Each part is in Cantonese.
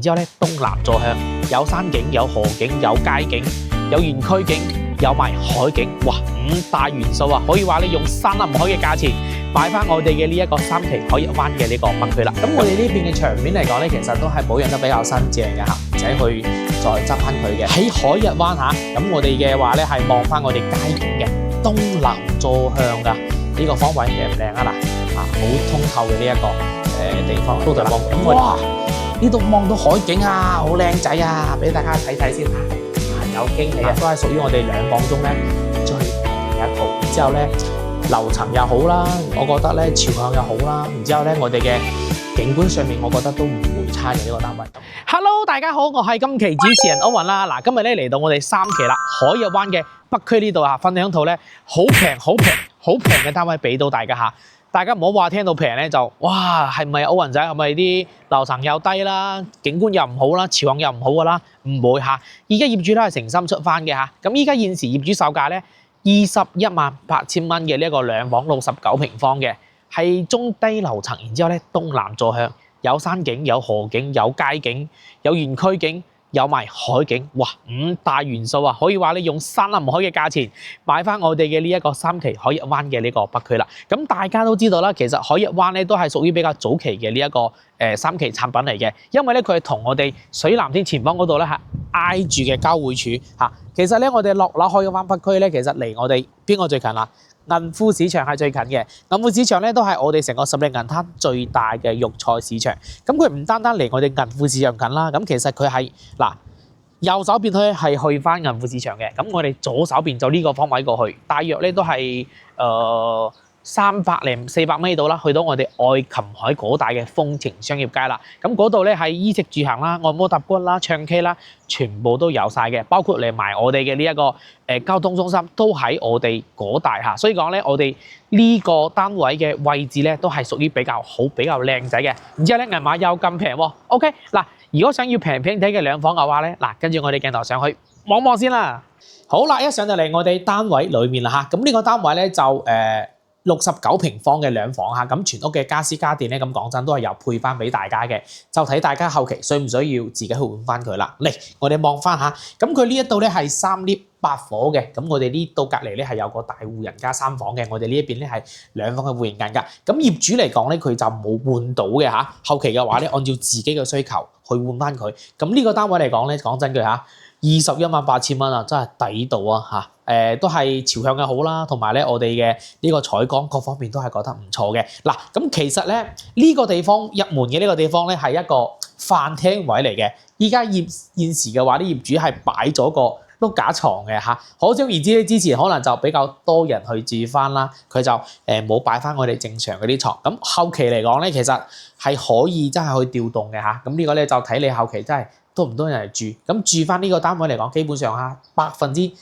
然之後咧東南坐向，有山景、有河景、有街景、有園區景、有埋海景，哇，5大元素啊，可以話你用山林海嘅價錢買翻我哋嘅呢一個三期海逸灣嘅呢個北區啦。咁我哋呢邊嘅場面嚟講咧，其實都係保養得比較新淨嘅嚇，唔使去再執翻佢嘅。喺海逸灣嚇，咁我哋嘅話咧係望翻我哋街景嘅東南坐向㗎，呢個方位靚唔靚啊嗱？好通透嘅呢一個地方都就望緊。哇！呢度望到海景啊，好靚仔啊！俾大家睇睇先嚇，有驚喜啊！都係屬於我哋兩房中咧最平嘅一套。然之後咧樓層又好啦，我覺得咧朝向又好啦。然之後咧我哋嘅景觀上面，我覺得都唔會差嘅呢個單位。Hello， 大家好，我係今期主持人歐雲啦。嗱，今日咧嚟到我哋3期啦，海逸灣嘅北區呢度啊，分享套咧好平嘅單位俾到大家嚇。大家唔好話聽到平咧就哇係咪歐雲仔係咪啲樓層又低啦，景觀又唔好啦，朝向又唔好噶啦？唔會嚇，而家業主都係誠心出翻嘅嚇。咁依家現時業主售價咧218000蚊嘅呢一個兩房69平方嘅，係中低樓層，然之後咧東南坐向，有山景、有河景、有街景、有園區景。有埋海景，哇，5大元素啊，可以話你用山林海嘅價錢買翻我哋嘅呢一個三期海逸灣嘅呢個北區啦。咁大家都知道啦，其實海逸灣咧都係屬於比較早期嘅呢一個3期產品嚟嘅，因為咧佢係同我哋水藍天前方嗰度咧係挨住嘅交匯處嚇。其實咧我哋落樓海逸灣北區咧，其實離我哋邊個最近啦？銀富市場係最近嘅，銀富市場咧都係我哋成個十里銀灘最大嘅肉菜市場。咁佢唔單單離我哋銀富市場近啦，咁其實佢係嗱右手邊咧係去翻銀富市場嘅，咁我哋左手邊就呢個方位過去，大約咧都係300零400米度啦，去到我哋愛琴海嗰帶嘅風情商業街啦。咁嗰度咧係衣食住行啦、按摩揼骨啦、唱 K 啦，全部都有晒嘅，包括嚟埋我哋嘅呢一個交通中心都喺我哋嗰帶嚇。所以講咧，我哋呢個單位嘅位置咧都係屬於比較好、比較靚仔嘅。然之後咧銀碼又咁平喎。OK 嗱，如果想要平平地嘅兩房嘅話咧，嗱跟住我哋鏡頭上去望望先啦。好啦，一上到嚟我哋單位裏面啦嚇，咁呢個單位咧就69平方嘅兩房嚇，咁全屋嘅家私家電咧，咁講真都係有配翻俾大家嘅，就睇大家後期需唔需要自己去換翻佢啦。嚟，我哋望翻下，咁佢呢一度咧係3 lift 8伙嘅，咁我哋呢度隔離咧係有個大戶人家3房嘅，我哋呢一邊咧係兩房嘅戶型間隔。咁業主嚟講咧，佢就冇換到嘅嚇，後期嘅話咧，按照自己嘅需求去換翻佢。咁呢個單位嚟講咧，講真句嚇，218000蚊啊，真係抵到啊嚇！都係朝向嘅好啦，同埋咧我哋嘅呢個採光各方面都係覺得唔錯嘅。嗱，咁其實咧呢個地方入門嘅呢個地方咧係一個飯廳位嚟嘅。依家現時嘅話，啲業主係擺咗個碌架床嘅嚇，可想而知咧，之前可能就比較多人去住翻啦，佢就冇擺翻我哋正常嗰啲床。咁後期嚟講咧，其實係可以真係去調動嘅嚇。咁呢個咧就睇你後期真係多唔多人嚟住。咁住翻呢個單位嚟講，基本上嚇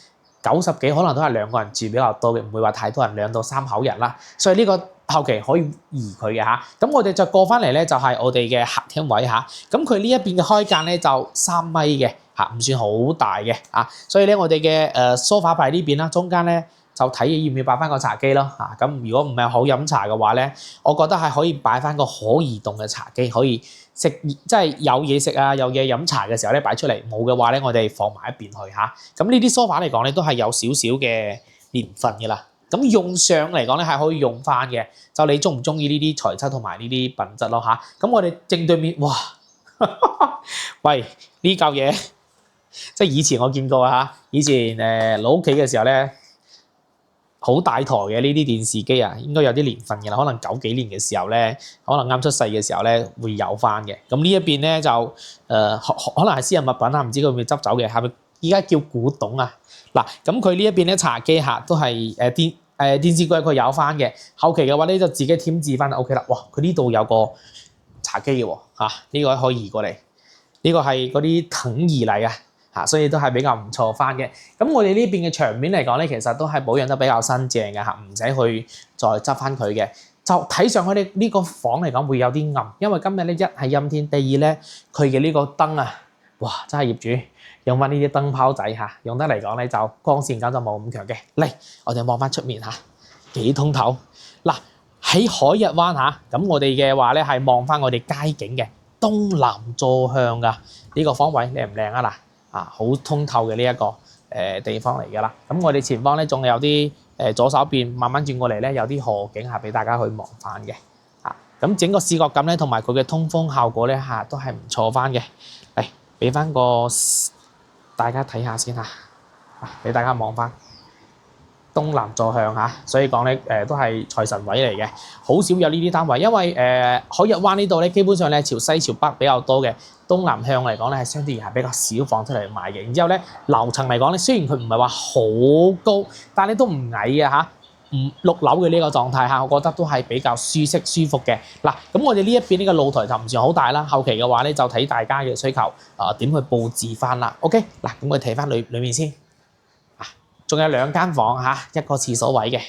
90%幾可能都係2個人住比較多嘅，唔會話太多人2到3口人啦。所以呢個後期可以移佢嘅嚇。咁我哋就過翻嚟咧，就係我哋嘅客廳位嚇。咁佢呢一邊嘅開間咧就3米嘅嚇，唔算好大嘅啊。所以咧我哋嘅梳化擺呢邊啦，中間咧就睇要唔要擺翻個茶几咯嚇。咁如果唔係好飲茶嘅話咧，我覺得係可以擺翻個可移動嘅茶几，可以食即係有嘢食啊，有嘢飲茶嘅時候咧擺出嚟，冇嘅話咧我哋放埋一邊去嚇。咁呢啲梳化嚟講咧都係有少少嘅年份嘅啦。咁用上嚟講咧係可以用翻嘅，就你中唔中意呢啲材質同埋呢啲品質咯嚇。咁我哋正對面，哇！喂，呢嚿嘢即係以前我見過嚇，以前老屋企嘅時候咧。好大台嘅呢啲電視機啊，應該有啲年份嘅啦，可能90幾年嘅時候咧，可能啱出世嘅時候咧會有翻嘅。咁呢一邊咧就可能係私人物品啊，唔知佢會唔會執走嘅，係咪依家叫古董啊？嗱，咁佢呢一邊咧茶几下都係電視櫃佢有翻嘅，後期嘅話咧就自己添置翻就 OK 啦。哇，佢呢度有個茶几嘅喎嚇，呢個可以移過嚟，呢個係嗰啲藤椅嚟啊。所以都係比較唔錯翻嘅。咁我哋呢邊嘅牆面嚟講咧，其實都係保養得比較新淨嘅嚇，唔使去再執翻佢嘅。就睇上去咧，呢個房嚟講會有啲暗，因為今日咧一係陰天，第二咧佢嘅呢個燈啊，哇！真係業主用翻呢啲燈泡仔嚇，用得嚟講咧就光線感就冇咁強嘅。嚟，我哋望翻出面嚇，幾通透。嗱，喺海逸灣嚇，咁我哋嘅話咧係望翻我哋街景嘅東南坐向㗎，呢個方位靚唔靚啊嗱？啊，好通透嘅呢一個地方嚟㗎啦。咁我哋前方咧仲有啲左手邊慢慢轉過嚟咧，有啲河景係俾大家去望翻嘅。啊，咁整個視覺感咧同埋佢嘅通風效果咧都係唔錯翻嘅。嚟俾翻個大家睇下先嚇，俾大家望翻。東南坐向嚇，所以講咧都係財神位嚟嘅，好少有呢啲單位，因為海逸灣呢度咧基本上咧朝西朝北比較多嘅，東南向嚟講咧係相對而係比較少放出嚟賣嘅。然之後咧樓層嚟講咧，雖然佢唔係話好高，但係都唔矮嘅嚇，5、6樓嘅呢個狀態嚇，我覺得都係比較舒適舒服嘅。嗱，咁我哋呢一邊呢個露台就唔算好大啦，後期嘅話咧就睇大家嘅需求點去佈置翻啦。OK，嗱，咁我哋睇翻裏面先。仲有2間房嚇，一個廁所位嘅。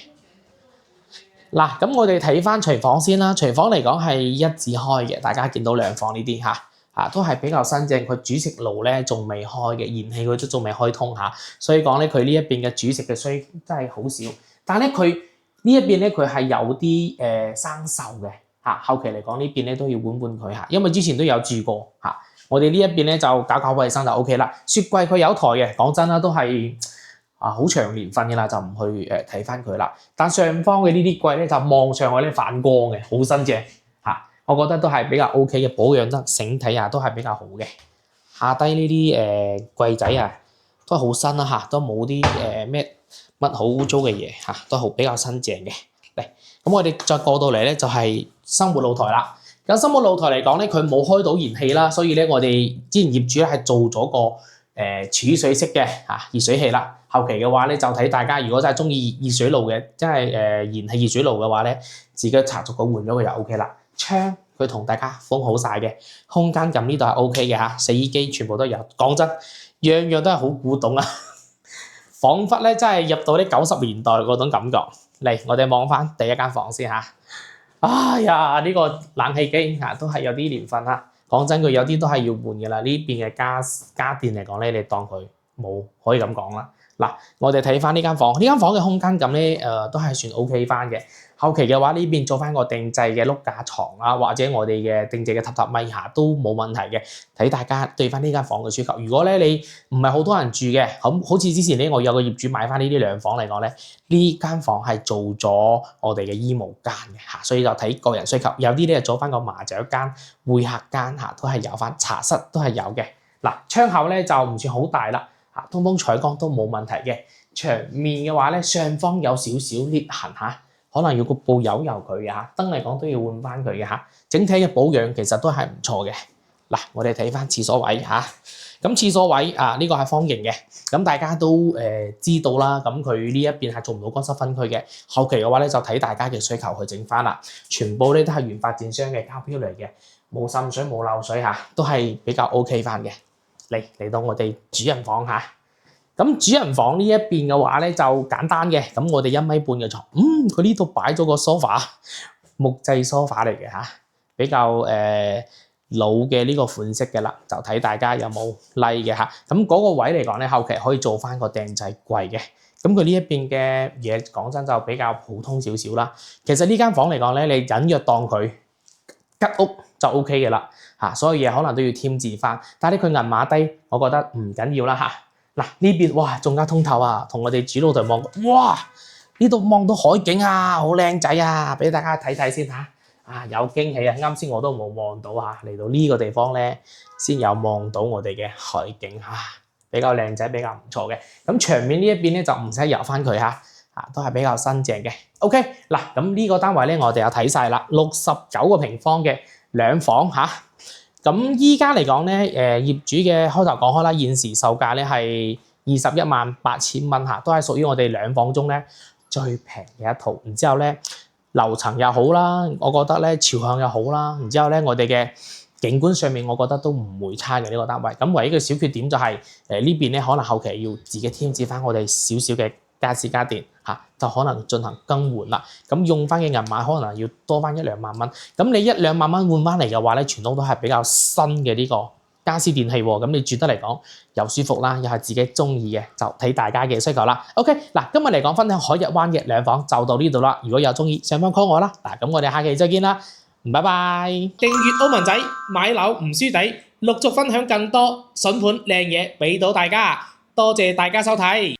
嗱，咁我哋睇翻廚房先啦。廚房嚟講係一字開嘅，大家見到兩房呢啲嚇，都係比較新淨。佢煮食爐咧仲未開嘅，燃氣佢都仲未開通嚇，所以講咧佢呢一邊嘅煮食嘅需真係好少。但係咧佢呢一邊咧佢係有啲生鏽嘅嚇，後期嚟講呢邊咧都要換佢嚇，因為之前都有住過嚇。我哋呢一邊咧就搞衞生就 OK 啦。雪櫃佢有台嘅，講真啦都係。好長年份嘅啦，就唔去睇翻佢啦。但上方嘅呢啲櫃咧，就望上去咧反光嘅，好新淨嚇。我覺得都係比較 OK 嘅，保養得整體都係比較好嘅。下低呢啲櫃仔都係好新啦嚇，都冇啲乜好污糟嘅嘢嚇，都好比較新淨嘅。嚟，咁我哋再過到嚟咧，就係生活露台啦。咁生活露台嚟講咧，佢冇開到燃氣啦，所以咧我哋之前業主咧係做咗個儲水式嘅熱水器啦。後期嘅話咧，就睇大家如果真係中意熱水爐嘅，即係燃氣熱水爐嘅話咧，自己插足個換咗佢就 O K 啦。窗佢同大家封好晒嘅，空間感呢度係 O K 嘅嚇，洗衣機全部都有。講真，樣樣都係好古董啊，彷彿咧真係入到啲90年代嗰種感覺。嚟，我哋望翻第一間房先嚇。哎呀，呢個冷氣機都係有啲年份啦。講真，佢有啲都係要換嘅啦。呢邊嘅家電嚟講咧，你當佢冇，可以咁講啦。嗱，我哋睇翻呢間房，呢間房嘅空間感咧，都係算 OK 翻嘅。後期嘅話，呢邊做翻個定製嘅碌架床啊，或者我哋嘅定製嘅榻榻米都冇問題嘅。睇大家對翻呢間房嘅需求。如果咧你唔係好多人住嘅，好似之前咧，我有個業主買翻呢啲兩房嚟講咧，呢間房係做咗我哋嘅衣帽間嘅嚇，所以就睇個人需求。有啲咧做翻個麻雀間、會客間都係有翻，茶室都係有嘅。嗱，窗口咧就唔算好大啦。通風採光都冇問題嘅，牆面嘅話咧，上方有少少裂痕可能要局部油佢嘅燈嚟講都要換翻佢嘅整體嘅保養其實都係唔錯嘅。嗱，我哋睇翻廁所位咁廁所位呢個係方形嘅，咁大家都知道啦。咁佢呢一邊係做唔到乾濕分區嘅，後期嘅話咧就睇大家嘅需求去整翻啦。全部咧都係原發展商嘅膠標嚟嘅，冇滲水冇漏水都係比較 OK 翻嘅。嚟到我哋主人房咁主人房呢一邊嘅話咧就簡單嘅，咁我哋1.5米嘅床，佢呢度擺咗個 sofa， 木製 sofa 嚟嘅比較老嘅呢個款式嘅啦，就睇大家有冇 like 嘅咁嗰個位嚟講咧，後期可以做翻個訂製櫃嘅。咁佢呢一邊嘅嘢講真就比較普通少少啦。其實呢間房嚟講咧，你隱約當佢吉屋就 OK 嘅啦。所有嘢可能都要添置翻，但係佢銀碼低，我覺得唔緊要啦嗱，呢邊哇，仲加通透同我哋主露台望，哇！呢度望到海景好靚仔俾大家睇睇先有驚喜啱先我都冇望到嚟到呢個地方咧，先有望到我哋嘅海景比較靚仔，比較唔錯嘅。咁牆面呢一邊咧就唔使油翻佢都係比較新淨嘅。OK 嗱，咁呢個單位咧我哋有睇晒啦，69個平方嘅兩房咁依家嚟講咧，業主嘅開頭講開啦，現時售價咧係218000蚊都係屬於我哋兩房中咧最平嘅一套。然之後咧樓層又好啦，我覺得咧朝向又好啦。然之後咧我哋嘅景觀上面，我覺得都唔會差嘅呢個單位。咁唯一嘅小缺點就係呢邊咧可能後期要自己添置翻我哋少少嘅家私家電就可能進行更換啦。咁用翻嘅銀碼可能要多翻1-2萬蚊。咁你1-2萬蚊換翻嚟嘅話咧，全屋都係比較新嘅呢個家私電器喎。咁你住得嚟講又舒服啦，又係自己中意嘅，就睇大家嘅需求啦。OK 嗱，今日嚟講分享海逸灣嘅兩房就到呢度啦。如果有中意，上方 call 我啦。嗱，咁我哋下期再見啦，拜拜。訂閱歐文仔買樓唔輸底，陸續分享更多筍盤靚嘢俾到大家，多謝大家收睇。